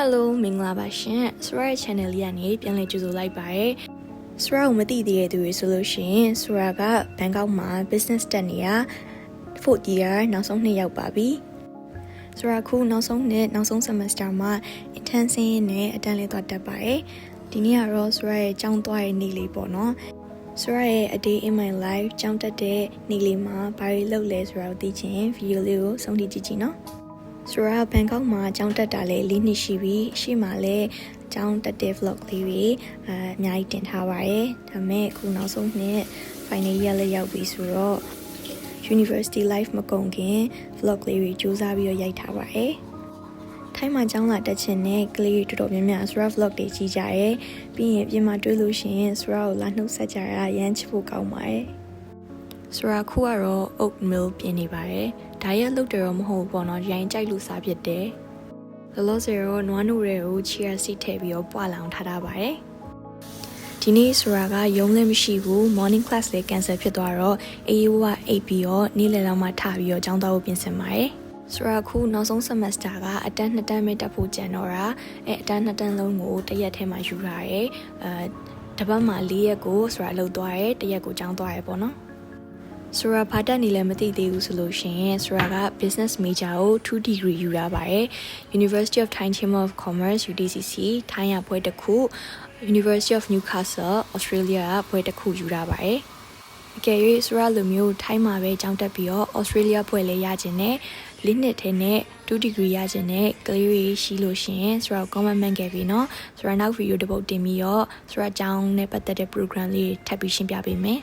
Hello မင်္ဂလာပါရှင်ဆိုရရဲ့ channel လေးကနေပြန်လည်ကြိုဆိုလိုက်ပါရယ်ဆိုရကိုမသိသေးတဲ့သူတွေဆိုလို့ရှိရင်ဆိုရကဘန်ကောက်မှာ business တက်နေတာ 4th year နောက်ဆုံးနှစ်ရောက်ပါပြီဆိုရခုနောက်ဆုံးနှစ်နောက်ဆုံး semester မှာ intern ဆင်းရင်းနဲ့အတန်းလေးသွားတက်ပါရယ်ဒီနေ့ကတော့ဆိုရရဲ့ကျောင်းသွားရဲ့နေ့လေးပေါ့နော်ဆိုရရဲ့ a day in my life ကျောင်းတက်တဲ့နေ့လေးမှာဘာတွေလုပ်လဲဆိုတာကိုသိချင် video လေးကိုဆုံးဖြတ်ကြည့်ကြည့်နော်ဆိုရဘန်ကောက်မှာကျောင်းတက်တာလည်း4နှစ်ရှိပြီရှေ့မှာလည်းကျောင်းတက်တဲ့ vlog လေးတွေအများကြီးတင်ထားပါတယ်ဒါပေမဲ့အခုနောက်ဆုံးနှစ် final year လေးရောက်ပြီဆိုတော့ university life မကုန်ခင် vlog လေးတွေစူးစမ်းပြီးတော့ရိုက်ထားပါတယ်ထိုင်းမှာကျောင်းလာတက်ချင်တဲ့ကလေးတွေတော်တော်များများဆိုရ vlog တွေကြည့်ကြရဲပြီးရင်ပြင်မှာတွေ့လို့ရှိရင်ဆိုရကိုလာနှုတ်ဆက်ကြရရမ်းချဖို့ကောင်းပါတယ်ဆိုရခုကတော့ oatmeal ပြင်နေပါတယ်ဒါရက်လုပ်တယ်တော့မဟုတ်ဘူးပေါ့နော်ရိုင်းကြိုက်လို့စားဖြစ်တယ်လောလောဆယ်တော့နွားနိုတွေကို chia seed ထည့်ပြီးတော့ပွာလောင်ထားတာပါတယ်ဒီနေ့ဆိုရကရုံးလည်းမရှိဘူး morning class လည်း cancel ဖြစ်သွားတော့အေးဝအိပ်ပြီးတော့နေ့လယ်လောက်မှထပြီးတော့ကျောင်းသွားဖို့ပြင်ဆင်ပါတယ်ဆိုရခုနောက်ဆုံး semester ကအတန်း2တန်းပဲတက်ဖို့ကြံတော့တာအတန်း2တန်းလုံးကိုတစ်ရက်ထဲမှာယူထားရဲတပတ်မှာ4ရက်ကိုဆိုရလောက်သွားရဲတစ်ရက်ကိုကျောင်းသွားရဲပေါ့နော်ဆိုရဘာတက်နေလဲမသိသေးဘူးဆိုလို့ရှိရင်ဆိုရက business major ကို2 degree ယူရပါတယ် University of Thai Chamber of Commerce UTCC ထိုင်းရဘွဲ့တစ်ခု University of Newcastle Australia ဘွဲ့တစ်ခုယူရပါတယ်အကယ်၍ဆိုရလိုမျိုးထိုင်းမှာပဲကျောင်းတက်ပြီးတော့ Australia ဘွဲ့လေးရခြင်းနဲ့၄နှစ်ထဲနဲ့2 degree ရခြင်းနဲ့ကလေးတွေရှိလို့ရှိရင်ဆိုရ comment မှန်ခဲ့ပြီเนาะဆိုရနောက် video တစ်ပုဒ်တင်ပြီးတော့ဆိုရအကြောင်းနဲ့ပတ်သက်တဲ့ program လေးထပ်ပြီးရှင်းပြပေးမယ်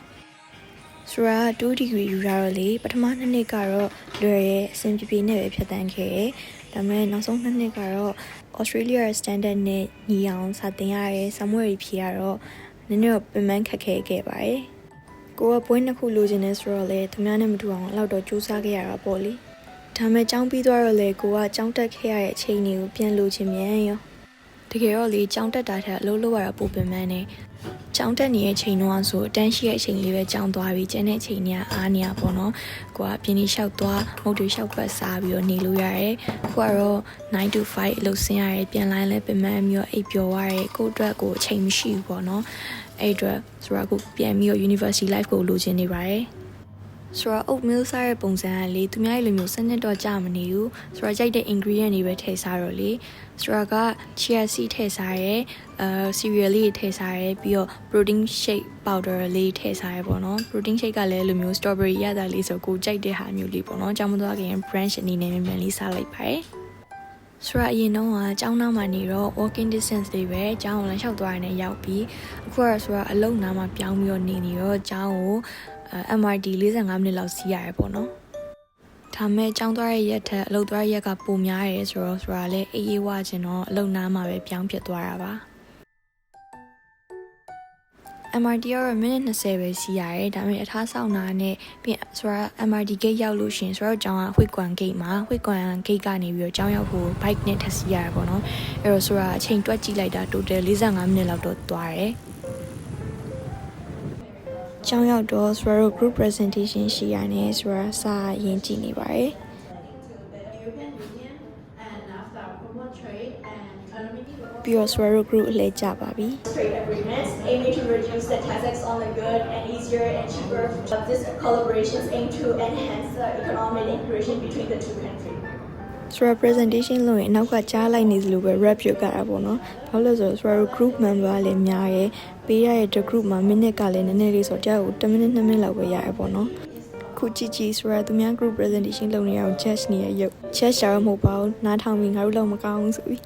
ဆိုရ2 degree ယူရတော့လေပထမ2နှစ်ကတော့လွယ်ရဲ့အဆင်ပြေနဲ့ပဲဖြတ်တန်းခဲ့ဒါပေမဲ့နောက်ဆုံး2နှစ်ကတော့ Australia standard နဲ့ညီအောင်စာသင်ရတဲ့ somewhere ဖြေရတော့နည်းနည်းတော့ပင်ပန်းခက်ခဲခဲ့ပါတယ်ကိုကပွဲနှစ်ခုလိုချင်နေဆိုတော့လေသူများနဲ့မတူအောင်အလောက်တော့ကြိုးစားခဲ့ရတာပေါ့လေဒါမဲ့ကျောင်းပြီးသွားတော့လေကိုကကျောင်းတက်ခဲ့ရတဲ့အချိန်တွေကိုပြန်လိုချင်မြန်ရောတကယ်တော့လေကျောင်းတက်တာထက်အလုပ်လုပ်ရတာပိုပင်ပန်းနေကျောင်းတက်နေတဲ့အချိန်တော့ဆိုအတန်းရှိတဲ့အချိန်လေးပဲကျောင်းသွားပြီးကျန်တဲ့အချိန်ကအားနေရပေါ့နော်ကိုကပြင်းနေလျှောက်သွားမုတ်တွေလျှောက်ပတ်စားပြီးတော့နေလို့ရတယ်ကိုကတော့9 to 5အလုပ်ဆင်းရတယ်ပြန်လာလဲပင်ပန်းပြီးတော့အိပ်ပျော်ရတယ်ကိုအတွက်ကိုအချိန်မရှိဘူးပေါ့နော်အဲ့အတွက်ဆိုတော့ကိုပြန်ပြီးတော့ university life ကိုလိုချင်နေပါတယ်ဆိုတော့ oatmeal စားတဲ့ပုံစံကလေသူများရဲ့လိုမျိုးစနစ်တော့ကြာမနေဘူးဆိုတော့ကြိုက်တဲ့ ingredient တွေပဲထည့်စားတော့လေဆိုတော့က chia seed ထည့်စားရဲcereal လေးထည့်စားရဲပြီးတော့ protein shake powder လေးထည့်စားရဲပေါ့နော် protein shake ကလည်းလိုမျိုး strawberry ရတာလေးဆိုကိုကြိုက်တဲ့ဟာမျိုးလေးပေါ့နော်ကြောင်မသွားခင် branch အနေနဲ့မြန်လေးစားလိုက်ပါတယ်ဆိုတော့အရင်တော့ကကျောင်းနောက်မှာနေတော့ walking distance တွေပဲကျောင်းကိုလမ်းလျှောက်သွားရတဲ့ရောက်ပြီးအခုကတော့ဆိုတော့အလုံနာမှာပြောင်းပြီးတော့နေတော့ကျောင်းကိုMRT 45မိနစ်လောက်စီးရတယ်ပေါ့နော်ဒါမဲ့ကျောင်းသွားရဲ့ရက်ထက်အလုပ်သွားရဲ့ရက်ကပိုများရဲဆိုတော့ဆိုတာလေအေးဝချင်းတော့အလုပ်နားမှာပဲပြောင်းဖြစ်သွားတာပါ MRT ကတော့မိနစ်20ပဲစီးရတယ်ဒါမဲ့အထားဆောင်တာနဲ့ပြီးဆိုတာ MRT gate ရောက်လို့ရှင်ဆိုတော့ကျောင်းကဝှေ့ကွမ် gate မှာဝှေ့ကွမ် gate ကနေပြီးတော့ကျောင်းရောက်ဖို့ bike နဲ့ထပ်စီးရတယ်ပေါ့နော်အဲ့တော့ဆိုတာအချိန်တွက်ကြည့်လိုက်တာ total 45မိနစ်လောက်တော့သွားတယ်ကျောင်းရောက်တော့ဆိုတော့ group presentation ရှိရနေဆိုတော့စာရင်ကြည့်နေပါတယ်ပြီးတော့ Swaro Group အလဲကြပါပြီ Trade agreements aiming to reduce the taxes on the good and easier and cheaper. These collaborations aim to enhance the economic integration between the two countries. ဆိုတော့ presentation လုပ်ရင်အနောက်ကကြားလိုက်နေသလိုပဲ rap ပြုတ်ကြတာပေါ့နော်။ဘာလို့လဲဆိုတော့ group member လည်းများရဲပေးရတဲ့ group မှာ minute ကလည်းနည်းနည်းလေးဆိုတော့1 minute 2 minute လောက်ပဲရရပေါ့နော်။ခုကြည့်ဆိုတော့သူများ group presentation လုပ်နေရအောင် judge နေရရုပ် judge ရတော့မဟုတ်ပါဘူး။နားထောင်ပြီးငါတို့လောက်မကောင်းဘူးဆိုပြီး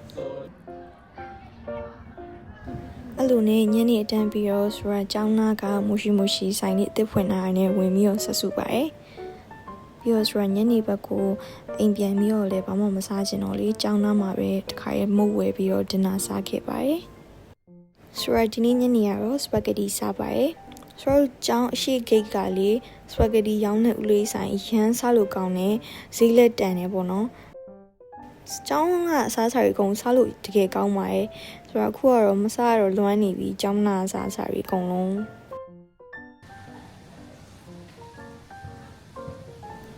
အဲ့လိုနဲ့ညနေအတန်းပြီးတော့ဆိုတော့ကျောင်းသားကမရှိဆိုင်နေအသစ်ဖွင့်လာတဲ့ဝင်ပြီးတော့ဆက်စုပါတယ်ပြီးတော့ဆိုတော့ညနေဘက်ကိုအိမ်ပြန်ပြီးတော့လည်းဘာမှမစားချင်တော့လေကျောင်းသားမှာပဲတခါရဲမုတ်ဝယ်ပြီးတော့ဒင်နာစားခဲ့ပါတယ်ဆိုတော့ဒီနေ့ညနေကတော့ spaghetti စားပါတယ်ဆိုတော့ကျောင်းအရှိ gate ကလေ spaghetti ရောင်းတဲ့ဦးလေးဆိုင်ရမ်းစားလို့ကောင်းတယ်ဈေးလက်တန်တယ်ပေါ့နော်ကျောင်းကအစားအစာတွေအကုန်စားလို့တကယ်ကောင်းပါတယ်ဆိုတော့အခုကတော့မစားရတော့လွမ်းနေပြီကျောင်းနာအစားအစာတွေအကုန်လုံး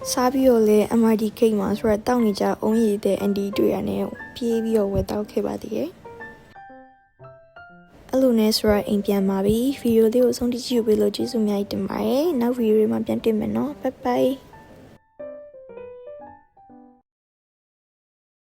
စားပြီးတော့လေ MRT gate မှာဆိုတော့တောက်နေကြအုံးရည်တဲ့အန်တီတွေ့ရနဲ့ပြေးပြီးတော့ဝယ်တောက်ခဲ့ပါသေးတယ်အဲ့လိုနဲ့ဆိုတော့အိမ်ပြန်ပါပြီဗီဒီယိုလေးကိုဆုံးဖြတ်ကြည့်ပေးလို့ကျေးဇူးအများကြီးတင်ပါတယ်နောက်ဗီဒီယိုတွေမှာပြန်တွေ့မယ်နော်ဘိုင်ဘိုင်